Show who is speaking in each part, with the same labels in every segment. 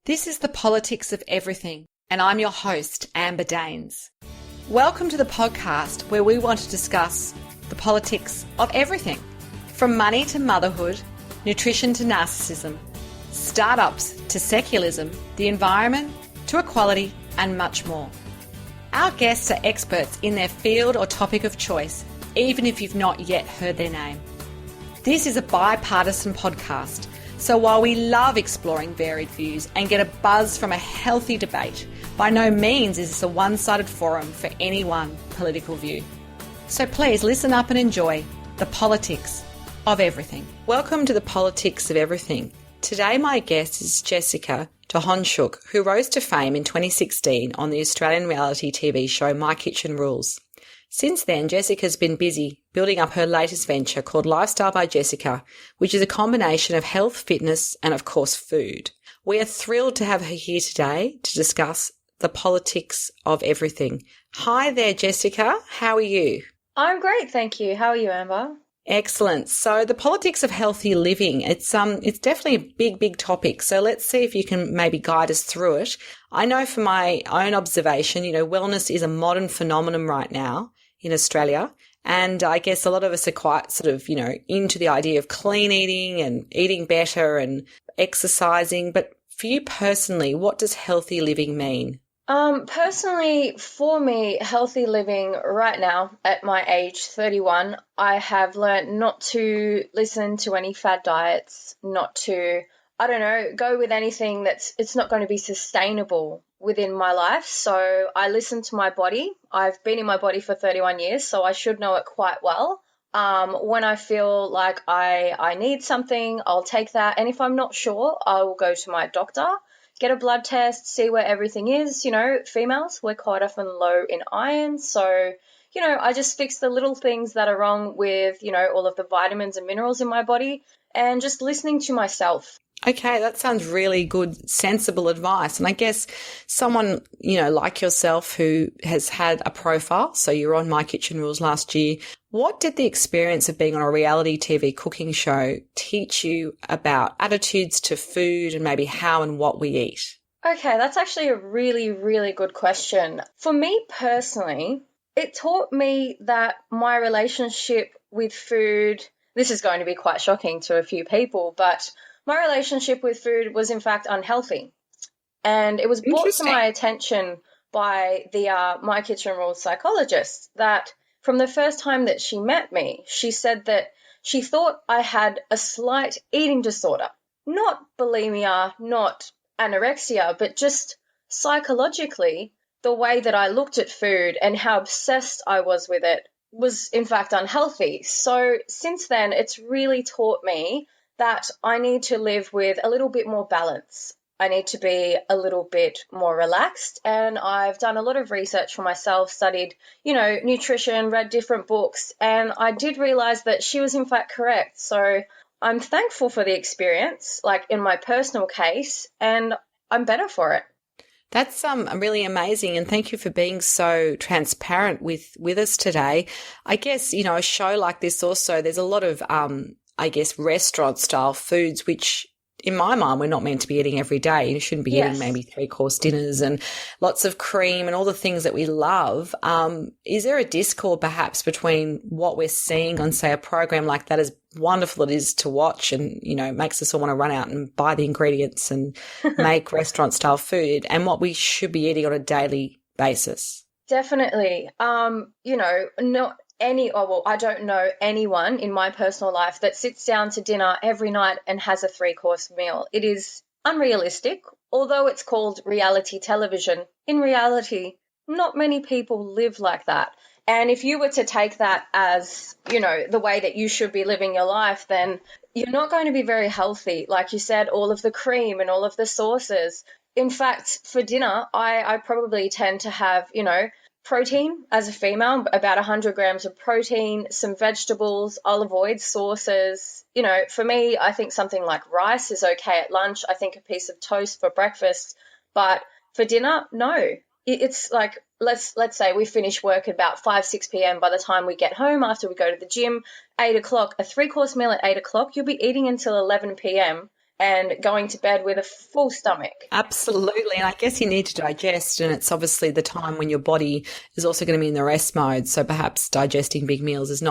Speaker 1: This is the Politics of Everything, and I'm your host, Amber Daines. Welcome to the podcast where we want to discuss the politics of everything, from money to motherhood, nutrition to narcissism, startups to secularism, the environment to equality, and much more. Our guests are experts in their field or topic of choice, even if you've not yet heard their name. This is a bipartisan podcast, so while we love exploring varied views and get a buzz from a healthy debate, by no means is this a one-sided forum for any one political view. So please listen up and enjoy the politics of everything. Welcome to the Politics of Everything. Today my guest is Jessica Tichonczuk, who rose to fame in 2016 on the Australian reality TV show My Kitchen Rules. Since then, Jessica's been busy building up her latest venture called Lifestyle by Jessica, which is a combination of health, fitness, and of course food. We are thrilled to have her here today to discuss the politics of everything. Hi there, Jessica. How are you?
Speaker 2: I'm great, thank you. How are you, Amber?
Speaker 1: Excellent. So the politics of healthy living, it's definitely a big topic. So let's see if you can maybe guide us through it. I know from my own observation, wellness is a modern phenomenon right now in Australia. And I guess a lot of us are quite sort of, into the idea of clean eating and eating better and exercising. But for you personally, what does healthy living mean?
Speaker 2: Personally, for me, healthy living right now at my age, 31, I have learned not to listen to any fad diets, not to, go with anything it's not going to be sustainable within my life. So I listen to my body. I've been in my body for 31 years, so I should know it quite well. When I feel like I need something, I'll take that. And if I'm not sure, I will go to my doctor, get a blood test, see where everything is. Females, we're quite often low in iron. So, I just fix the little things that are wrong with, all of the vitamins and minerals in my body and just listening to myself.
Speaker 1: Okay, that sounds really good, sensible advice. And I guess someone, like yourself who has had a profile, so you were on My Kitchen Rules last year, what did the experience of being on a reality TV cooking show teach you about attitudes to food and maybe how and what we eat?
Speaker 2: Okay, that's actually a really, really good question. For me personally, it taught me that my relationship with food, this is going to be quite shocking to a few people, but my relationship with food was in fact unhealthy. And it was brought to my attention by the My Kitchen Rules psychologist that from the first time that she met me, she said that she thought I had a slight eating disorder, not bulimia, not anorexia, but just psychologically, the way that I looked at food and how obsessed I was with it was in fact unhealthy. So since then, it's really taught me that I need to live with a little bit more balance. I need to be a little bit more relaxed. And I've done a lot of research for myself, studied, nutrition, read different books, and I did realize that she was in fact correct. So I'm thankful for the experience, like in my personal case, and I'm better for it.
Speaker 1: That's really amazing, and thank you for being so transparent with us today. I guess, a show like this also, there's a lot of restaurant-style foods, which in my mind we're not meant to be eating every day. You shouldn't be eating maybe 3-course dinners and lots of cream and all the things that we love. Is there a discord perhaps between what we're seeing on, say, a program like that, as wonderful it is to watch and, makes us all want to run out and buy the ingredients and make restaurant-style food, and what we should be eating on a daily basis?
Speaker 2: Definitely. I don't know anyone in my personal life that sits down to dinner every night and has a 3-course meal. It is unrealistic, although it's called reality television. In reality, not many people live like that. And if you were to take that as, the way that you should be living your life, then you're not going to be very healthy. Like you said, all of the cream and all of the sauces. In fact, for dinner, I probably tend to have, protein as a female, about 100 grams of protein, some vegetables. I'll avoid sauces. For me, I think something like rice is okay at lunch. I think a piece of toast for breakfast. But for dinner, no. It's like, let's say we finish work at about 5, 6 p.m. By the time we get home after we go to the gym, 8 o'clock, a 3-course meal at 8 o'clock, you'll be eating until 11 p.m. and going to bed with a full stomach.
Speaker 1: Absolutely. And I guess you need to digest, and it's obviously the time when your body is also going to be in the rest mode. So perhaps digesting big meals is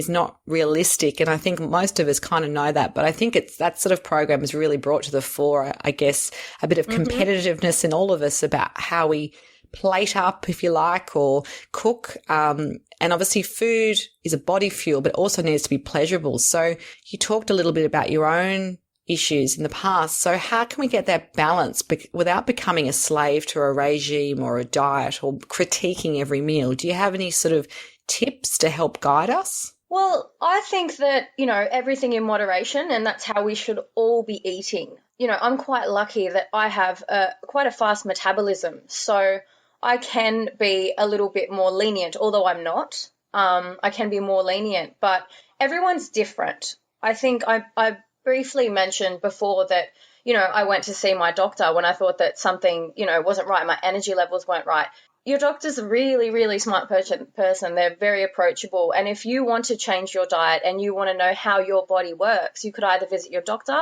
Speaker 1: not realistic. And I think most of us kind of know that, but I think it's that sort of program has really brought to the fore, I guess, a bit of competitiveness in all of us about how we plate up, if you like, or cook. And obviously food is a body fuel, but also needs to be pleasurable. So you talked a little bit about your own issues in the past. So how can we get that balance without becoming a slave to a regime or a diet or critiquing every meal? Do you have any sort of tips to help guide us?
Speaker 2: Well, I think that, everything in moderation, and that's how we should all be eating. I'm quite lucky that I have quite a fast metabolism, so I can be a little bit more lenient, although I'm not. I can be more lenient, but everyone's different. I think I briefly mentioned before that, I went to see my doctor when I thought that something, wasn't right. My energy levels weren't right. Your doctor's a really, really smart person. They're very approachable. And if you want to change your diet and you want to know how your body works, you could either visit your doctor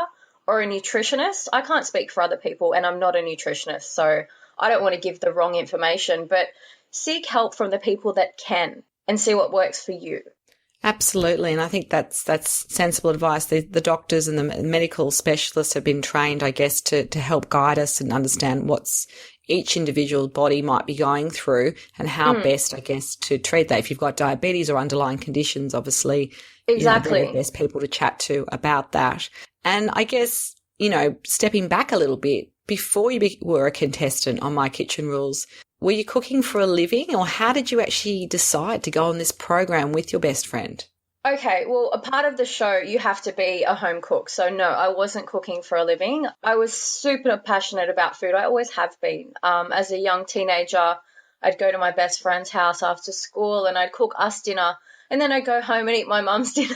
Speaker 2: or a nutritionist. I can't speak for other people, and I'm not a nutritionist, so I don't want to give the wrong information, but seek help from the people that can and see what works for you.
Speaker 1: Absolutely. And I think that's sensible advice. The doctors and the medical specialists have been trained, I guess, to help guide us and understand what's each individual body might be going through and how best, I guess, to treat that. If you've got diabetes or underlying conditions, obviously,
Speaker 2: exactly,
Speaker 1: they're the best people to chat to about that. And I guess, stepping back a little bit, before you were a contestant on My Kitchen Rules, were you cooking for a living, or how did you actually decide to go on this program with your best friend?
Speaker 2: Okay, well, a part of the show, you have to be a home cook. So no, I wasn't cooking for a living. I was super passionate about food. I always have been. As a young teenager, I'd go to my best friend's house after school and I'd cook us dinner, and then I'd go home and eat my mum's dinner.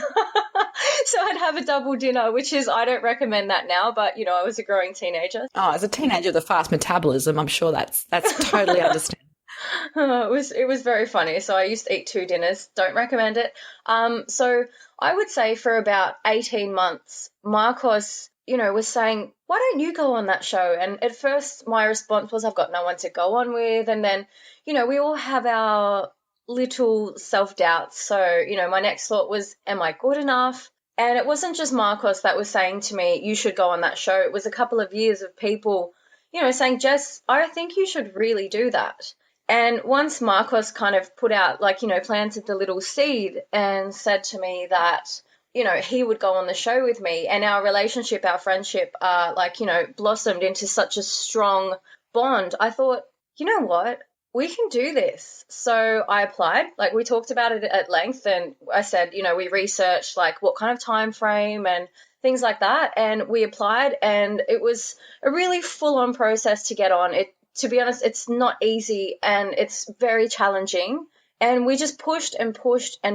Speaker 2: So I'd have a double dinner, which is, I don't recommend that now, but, I was a growing teenager.
Speaker 1: Oh, as a teenager with a fast metabolism, I'm sure that's totally understandable.
Speaker 2: It was very funny. So I used to eat 2 dinners. Don't recommend it. So I would say for about 18 months, Marcos, was saying, why don't you go on that show? And at first my response was, I've got no one to go on with. And then, we all have our little self-doubts. So, my next thought was, am I good enough? And it wasn't just Marcos that was saying to me, you should go on that show. It was a couple of years of people, saying, Jess, I think you should really do that. And once Marcos kind of put out, planted the little seed and said to me that, he would go on the show with me, and our relationship, our friendship, blossomed into such a strong bond, I thought, you know what? We can do this. So I applied, we talked about it at length, and I said, we researched what kind of time frame and things like that. And we applied, and it was a really full on process to get on it. To be honest, it's not easy and it's very challenging. And we just pushed and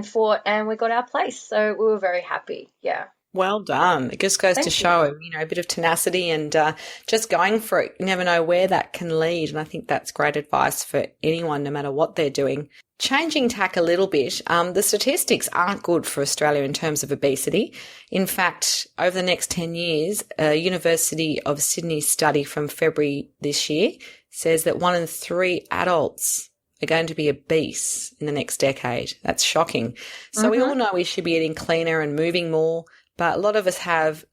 Speaker 2: fought, and we got our place. So we were very happy. Yeah.
Speaker 1: Well done. It just goes
Speaker 2: Thank
Speaker 1: to
Speaker 2: you.
Speaker 1: show, a bit of tenacity and just going for it. You never know where that can lead. And I think that's great advice for anyone, no matter what they're doing. Changing tack a little bit, the statistics aren't good for Australia in terms of obesity. In fact, over the next 10 years, a University of Sydney study from February this year says that 1 in 3 adults are going to be obese in the next decade. That's shocking. So we all know we should be eating cleaner and moving more, but a lot of us have,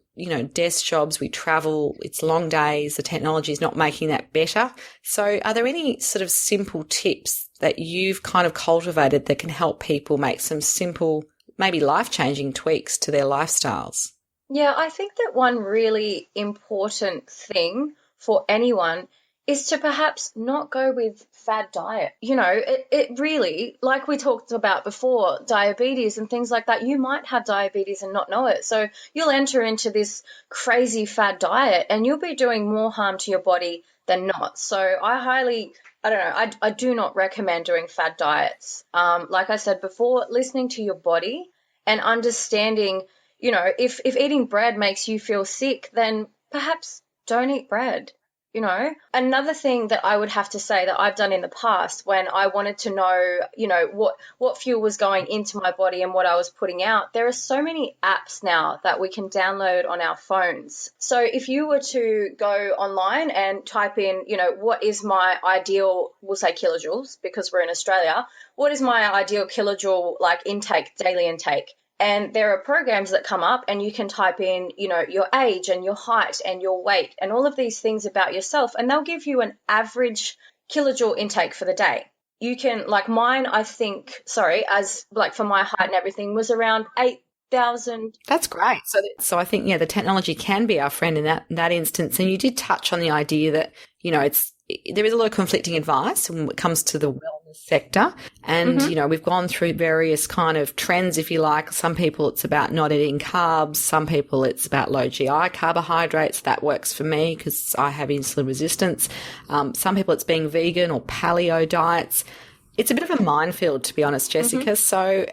Speaker 1: desk jobs, we travel, it's long days, the technology is not making that better. So are there any sort of simple tips that you've kind of cultivated that can help people make some simple, maybe life-changing tweaks to their lifestyles?
Speaker 2: Yeah, I think that one really important thing for anyone is to perhaps not go with fad diet. It really, like we talked about before, diabetes and things like that, you might have diabetes and not know it. So you'll enter into this crazy fad diet and you'll be doing more harm to your body than not. So I do not recommend doing fad diets. Like I said before, listening to your body and understanding, if eating bread makes you feel sick, then perhaps don't eat bread. you know. Another thing that I would have to say that I've done in the past when I wanted to know, you know, what fuel was going into my body and what I was putting out, there are so many apps now that we can download on our phones. So if you were to go online and type in, you know, what is my ideal, we'll say kilojoules because we're in Australia, what is my ideal kilojoule like intake, daily intake? And there are programs that come up and you can type in, you know, your age and your height and your weight and all of these things about yourself, and they'll give you an average kilojoule intake for the day. You can, like mine, I think, as like for my height and everything was around 8,000.
Speaker 1: That's great. So I think, yeah, the technology can be our friend in that instance. And you did touch on the idea that, you know, there is a lot of conflicting advice when it comes to the wellness sector. And, you know, we've gone through various kind of trends, if you like. Some people it's about not eating carbs. Some people it's about low GI carbohydrates. That works for me because I have insulin resistance. Some people it's being vegan or paleo diets. It's a bit of a minefield, to be honest, Jessica. So,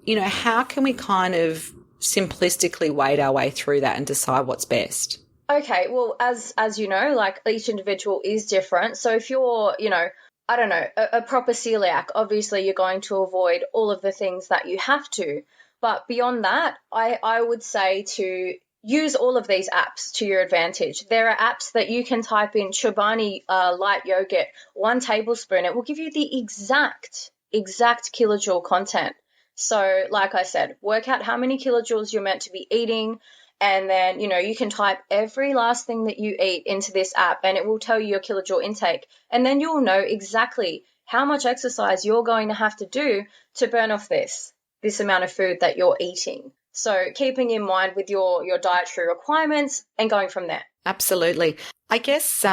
Speaker 1: you know, how can we kind of simplistically wade our way through that and decide what's best?
Speaker 2: Okay, well, as you know, like each individual is different. So if you're, you know, I don't know, a proper celiac, obviously you're going to avoid all of the things that you have to. But beyond that, I would say to use all of these apps to your advantage. There are apps that you can type in Chobani light yogurt, 1 tablespoon. It will give you the exact kilojoule content. So like I said, work out how many kilojoules you're meant to be eating. And then, you know, you can type every last thing that you eat into this app and it will tell you your kilojoule intake. And then you'll know exactly how much exercise you're going to have to do to burn off this amount of food that you're eating. So keeping in mind with your dietary requirements and going from there.
Speaker 1: Absolutely. I guess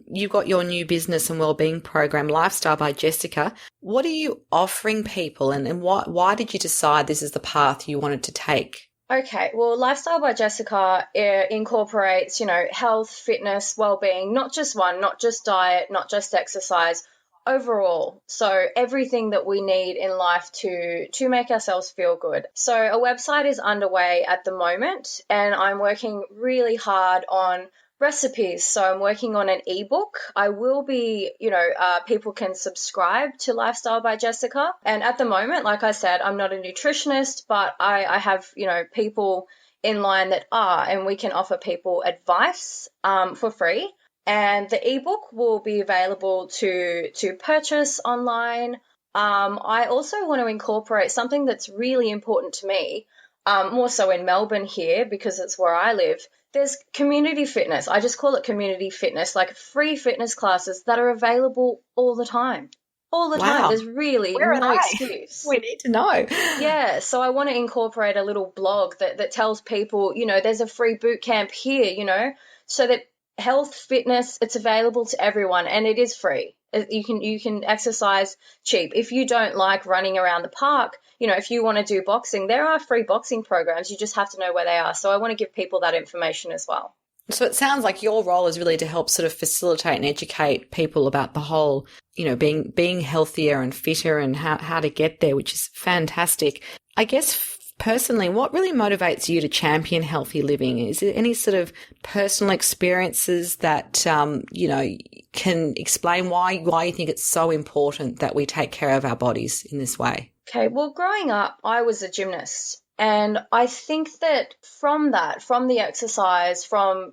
Speaker 1: you've got your new business and wellbeing program, Lifestyle by Jessica. What are you offering people and why did you decide this is the path you wanted to take?
Speaker 2: Okay, well, Lifestyle by Jessica incorporates, you know, health, fitness, well-being, not just one, not just diet, not just exercise, overall. So everything that we need in life to make ourselves feel good. So a website is underway at the moment and I'm working really hard on recipes. So I'm working on an eBook. I will be, you know, people can subscribe to Lifestyle by Jessica. And at the moment, like I said, I'm not a nutritionist, but I have, you know, people in line that are, and we can offer people advice for free. And the eBook will be available to purchase online. I also want to incorporate something that's really important to me, more so in Melbourne here because it's where I live. There's community fitness. I just call it community fitness, like free fitness classes that are available all the time. All the time. There's really no excuse.
Speaker 1: We need to know.
Speaker 2: Yeah, so I want to incorporate a little blog that tells people, you know, there's a free boot camp here, you know, so that health, fitness, it's available to everyone and it is free. You can exercise cheap. If you don't like running around the park, you know, if you want to do boxing, there are free boxing programs. You just have to know where they are. So I want to give people that information as well.
Speaker 1: So it sounds like your role is really to help sort of facilitate and educate people about the whole, you know, being healthier and fitter and how to get there, which is fantastic. I guess personally, what really motivates you to champion healthy living? Is there any sort of personal experiences that, you know, can explain why you think it's so important that we take care of our bodies in this way?
Speaker 2: Okay, well, growing up, I was a gymnast. And I think that from the exercise,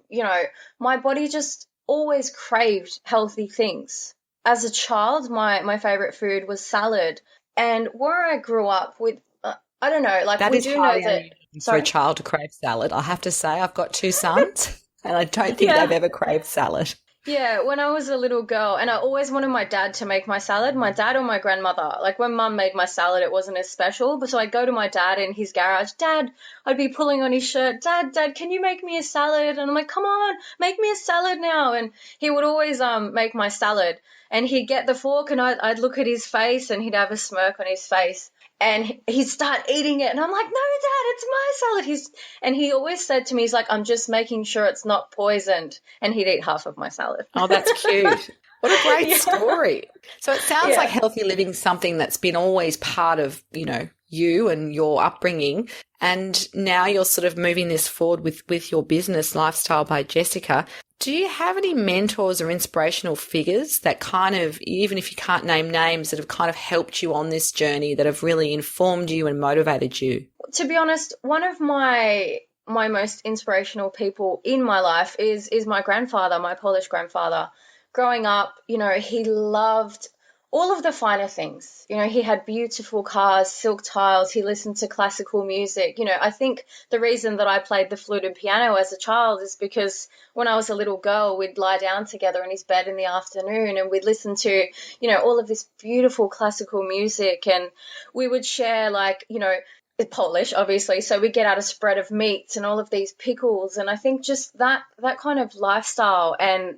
Speaker 2: you know, my body just always craved healthy things. As a child, my favorite food was salad. And where I grew up with, I don't know, like
Speaker 1: that
Speaker 2: we do know that
Speaker 1: for a child to crave salad. I have to say, I've got 2 sons and I don't think they've ever craved salad.
Speaker 2: Yeah, when I was a little girl, and I always wanted my dad to make my salad, my dad or my grandmother. Like when mum made my salad, it wasn't as special. But so I'd go to my dad in his garage. Dad, I'd be pulling on his shirt. Dad, can you make me a salad? And I'm like, come on, make me a salad now. And he would always make my salad. And he'd get the fork and I'd look at his face and he'd have a smirk on his face. And he'd start eating it. And I'm like, no, Dad, it's my salad. And he always said to me, he's like, I'm just making sure it's not poisoned. And he'd eat half of my salad.
Speaker 1: Oh, that's cute. What a great story. So it sounds like healthy living is something that's been always part of, you know, you and your upbringing. And now you're sort of moving this forward with your business, Lifestyle by Jessica. Do you have any mentors or inspirational figures that kind of, even if you can't name names, that have kind of helped you on this journey, that have really informed you and motivated you?
Speaker 2: To be honest, one of my most inspirational people in my life is my grandfather, my Polish grandfather. Growing up, he loved all of the finer things. He had beautiful cars, silk tiles, he listened to classical music. I think the reason that I played the flute and piano as a child is because when I was a little girl, we'd lie down together in his bed in the afternoon and we'd listen to, all of this beautiful classical music, and we would share Polish, obviously, so we get out a spread of meats and all of these pickles. And I think just that kind of lifestyle, and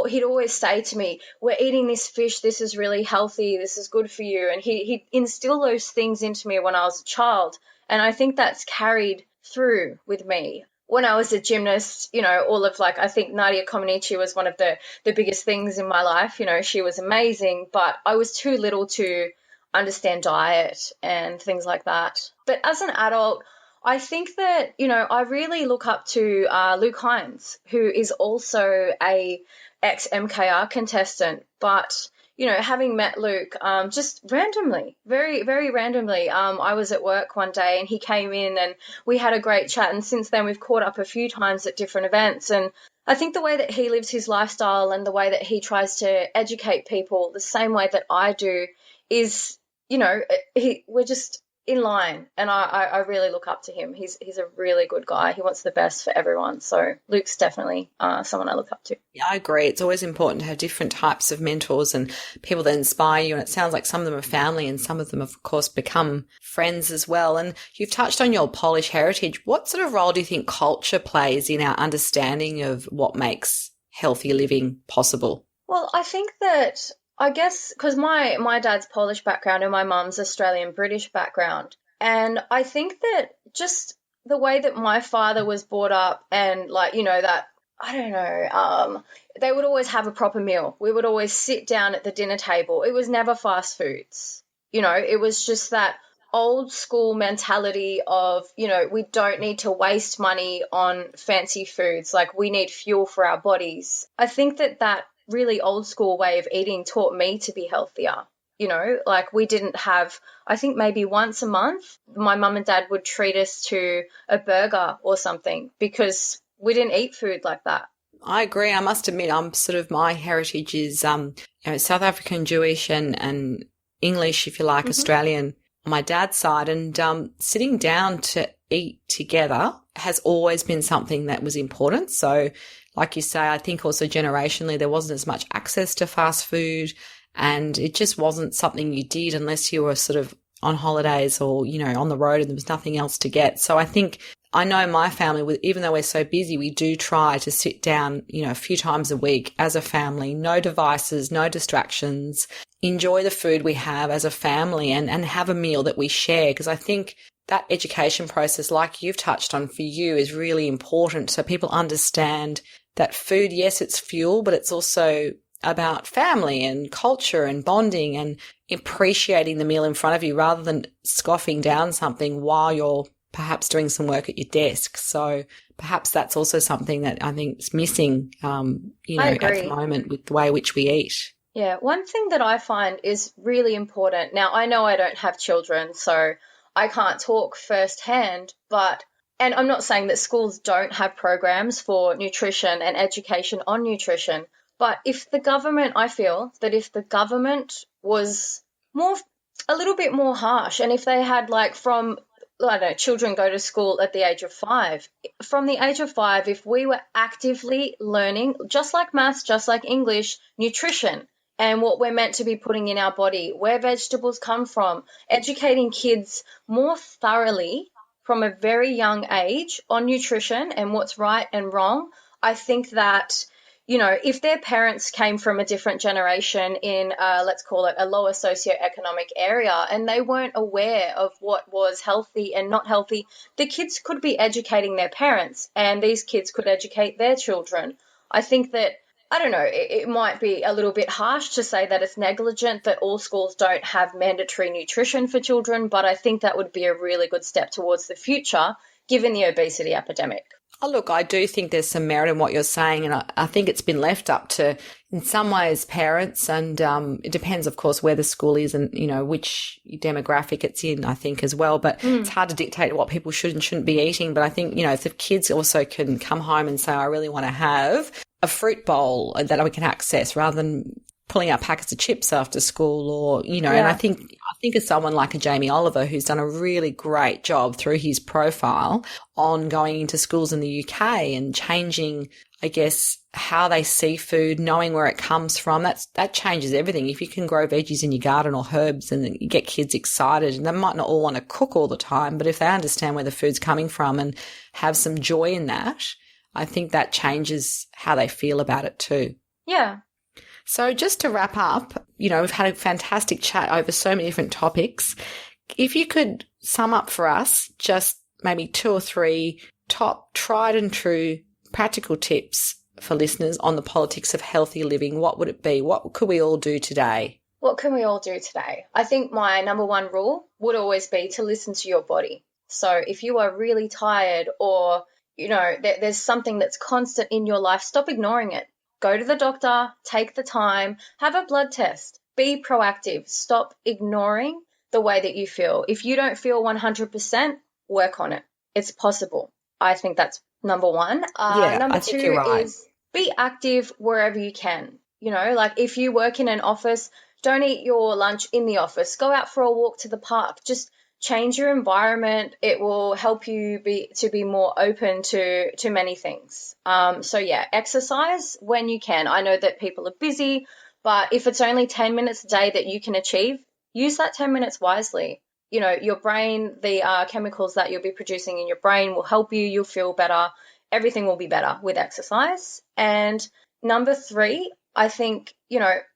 Speaker 2: he'd always say to me, we're eating this fish, this is really healthy, this is good for you. And he'd instill those things into me when I was a child, and I think that's carried through with me. When I was a gymnast, all of I think Nadia Comaneci was one of the biggest things in my life. She was amazing, but I was too little to understand diet and things like that. But as an adult, I think that, I really look up to Luke Hines, who is also a ex-MKR contestant. But, having met Luke just randomly, very, very randomly, I was at work one day and he came in and we had a great chat. And since then, we've caught up a few times at different events. And I think the way that he lives his lifestyle and the way that he tries to educate people the same way that I do is, we're just in line, and I really look up to him. He's a really good guy. He wants the best for everyone. So Luke's definitely someone I look up to.
Speaker 1: Yeah, I agree. It's always important to have different types of mentors and people that inspire you. And it sounds like some of them are family and some of them, of course, become friends as well. And you've touched on your Polish heritage. What sort of role do you think culture plays in our understanding of what makes healthy living possible?
Speaker 2: Well, I think that, I guess, because my dad's Polish background and my mum's Australian-British background. And I think that just the way that my father was brought up and that, I don't know, they would always have a proper meal. We would always sit down at the dinner table. It was never fast foods. It was just that old school mentality of, we don't need to waste money on fancy foods. We need fuel for our bodies. I think that really old school way of eating taught me to be healthier. We didn't have, I think maybe once a month, my mum and dad would treat us to a burger or something because we didn't eat food like that.
Speaker 1: I agree. I must admit, my heritage is, South African, Jewish and English, if you like, Australian on my dad's side. And sitting down to eat together has always been something that was important. So like you say, I think also generationally there wasn't as much access to fast food, and it just wasn't something you did unless you were sort of on holidays or, on the road and there was nothing else to get. So I know my family, even though we're so busy, we do try to sit down, a few times a week as a family, no devices, no distractions, enjoy the food we have as a family and have a meal that we share. Because I think that education process, like you've touched on for you, is really important so people understand that food, yes, it's fuel, but it's also about family and culture and bonding and appreciating the meal in front of you rather than scoffing down something while you're perhaps doing some work at your desk. So perhaps that's also something that I think is missing, at the moment with the way in which we eat.
Speaker 2: Yeah, one thing that I find is really important. Now, I know I don't have children, so I can't talk firsthand, and I'm not saying that schools don't have programs for nutrition and education on nutrition, but I feel that if the government was a little bit more harsh, and if they had children go to school at the age of 5, from the age of 5, if we were actively learning, just like maths, just like English, nutrition and what we're meant to be putting in our body, where vegetables come from, educating kids more thoroughly from a very young age on nutrition and what's right and wrong, I think that, if their parents came from a different generation in, let's call it a lower socioeconomic area, and they weren't aware of what was healthy and not healthy, the kids could be educating their parents and these kids could educate their children. I think that, I don't know, it might be a little bit harsh to say that it's negligent that all schools don't have mandatory nutrition for children, but I think that would be a really good step towards the future, given the obesity epidemic.
Speaker 1: Oh, look, I do think there's some merit in what you're saying, and I think it's been left up to, in some ways, parents, and it depends, of course, where the school is and, which demographic it's in, I think, as well. But it's hard to dictate what people should and shouldn't be eating. But I think, if the kids also can come home and say, I really want to have a fruit bowl that we can access rather than pulling out packets of chips after school or, and I think of someone like a Jamie Oliver who's done a really great job through his profile on going into schools in the UK and changing, I guess, how they see food, knowing where it comes from. That changes everything. If you can grow veggies in your garden or herbs and you get kids excited, and they might not all want to cook all the time, but if they understand where the food's coming from and have some joy in that, I think that changes how they feel about it too.
Speaker 2: Yeah.
Speaker 1: So just to wrap up, we've had a fantastic chat over so many different topics. If you could sum up for us just maybe 2 or 3 top tried and true practical tips for listeners on the politics of healthy living, what would it be? What could we all do today?
Speaker 2: What can we all do today? I think my number one rule would always be to listen to your body. So if you are really tired or, there's something that's constant in your life, stop ignoring it. Go to the doctor, take the time, have a blood test, be proactive, stop ignoring the way that you feel. If you don't feel 100%, work on it. It's possible. I think that's number one. Number 2 is be active wherever you can. Like if you work in an office, don't eat your lunch in the office. Go out for a walk to the park. Just change your environment. It will help you be more open to many things. Exercise when you can. I know that people are busy, but if it's only 10 minutes a day that you can achieve, use that 10 minutes wisely. Your brain, the chemicals that you'll be producing in your brain will help you. You'll feel better. Everything will be better with exercise. And number 3, I think,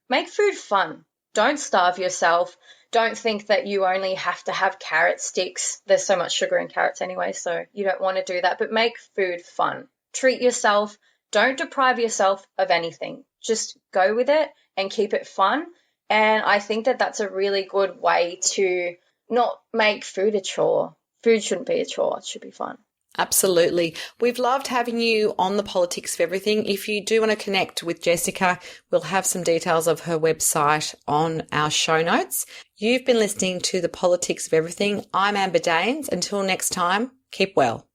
Speaker 2: make food fun. Don't starve yourself. Don't think that you only have to have carrot sticks. There's so much sugar in carrots anyway, so you don't want to do that. But make food fun. Treat yourself. Don't deprive yourself of anything. Just go with it and keep it fun. And I think that that's a really good way to not make food a chore. Food shouldn't be a chore. It should be fun.
Speaker 1: Absolutely. We've loved having you on the Politics of Everything. If you do want to connect with Jessica, we'll have some details of her website on our show notes. You've been listening to the Politics of Everything. I'm Amber Daines. Until next time, keep well.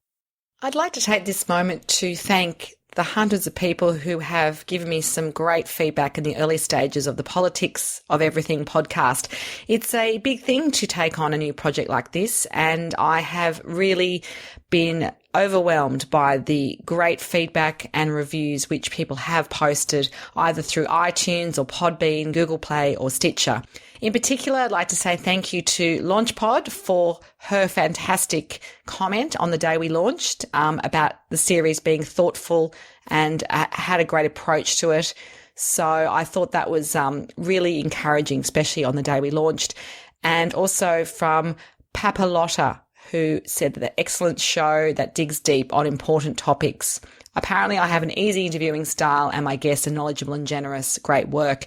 Speaker 1: I'd like to take this moment to thank the hundreds of people who have given me some great feedback in the early stages of the Politics of Everything podcast. It's a big thing to take on a new project like this, and I have really been overwhelmed by the great feedback and reviews which people have posted either through iTunes or Podbean, Google Play or Stitcher. In particular, I'd like to say thank you to LaunchPod for her fantastic comment on the day we launched about the series being thoughtful and had a great approach to it. So I thought that was really encouraging, especially on the day we launched. And also from Papa Lotta, who said that the excellent show that digs deep on important topics. Apparently I have an easy interviewing style and my guests are knowledgeable and generous. Great work.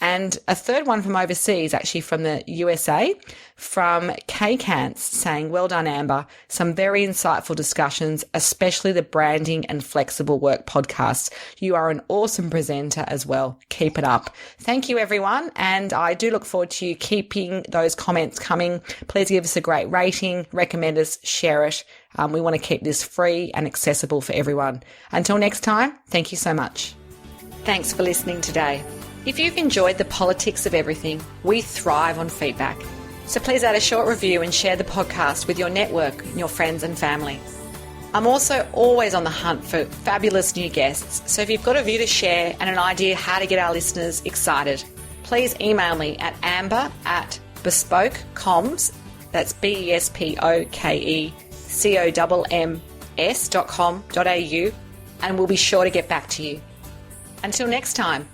Speaker 1: And a third one from overseas, actually from the USA, from Kay Kantz, saying, well done, Amber. Some very insightful discussions, especially the branding and flexible work podcasts. You are an awesome presenter as well. Keep it up. Thank you, everyone. And I do look forward to you keeping those comments coming. Please give us a great rating, recommend us, share it. We want to keep this free and accessible for everyone. Until next time, thank you so much. Thanks for listening today. If you've enjoyed the Politics of Everything, we thrive on feedback. So please add a short review and share the podcast with your network, your friends and family. I'm also always on the hunt for fabulous new guests. So if you've got a view to share and an idea how to get our listeners excited, please email me at amber@bespokecoms, that's BESPOKECOMMS.com.au, and we'll be sure to get back to you. Until next time.